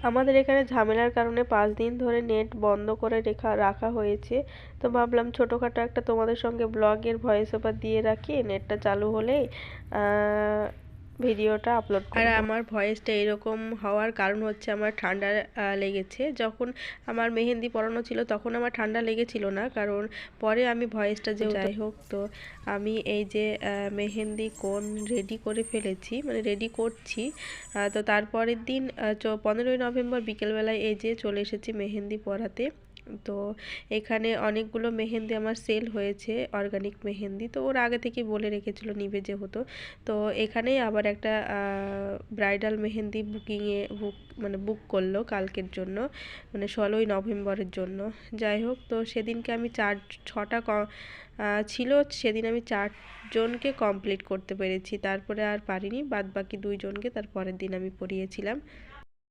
আমাদের এখানে ঝামেলার কারণে 5 দিন ধরে নেট বন্ধ করে রাখা হয়েছে। তো ভাবলাম ছোটোখাটো একটা তোমাদের সঙ্গে ব্লগের ভয়েস ওভার দিয়ে রাখি, নেটটা চালু হলেই ভিডিওটা আপলোড করব। আর আমার ভয়েসটা এরকম হওয়ার কারণ হচ্ছে আমার ঠান্ডা লেগেছে। যখন আমার মেহেন্দি পরানো ছিল তখন আমার ঠান্ডা লেগেছিল না, কারণ পরে আমি ভয়েসটা যে যাই হোক। তো আমি এই যে মেহেন্দি কোন রেডি করে ফেলেছি, মানে রেডি করছি। তো তারপরের দিন 15ই নভেম্বর বিকেলবেলায় এই যে চলে এসেছি মেহেন্দি পরাতে। তো এখানে অনেকগুলো মেহেন্দি আমার সেল হয়েছে, অর্গানিক মেহেন্দি। তো ওর আগে থেকে বলে রেখেছিল নিবে যেহেতু। তো এখানেই আবার একটা ব্রাইডাল মেহেন্দি বুক করলো কালকের জন্য, মানে 16ই নভেম্বরের জন্য। যাই হোক, তো সেদিনকে আমি 6টা ছিল, সেদিন আমি 4জনকে কমপ্লিট করতে পেরেছি। তারপরে আর পারিনি, বাদ বাকি 2জনকে তার পরের দিন আমি পরিয়েছিলাম।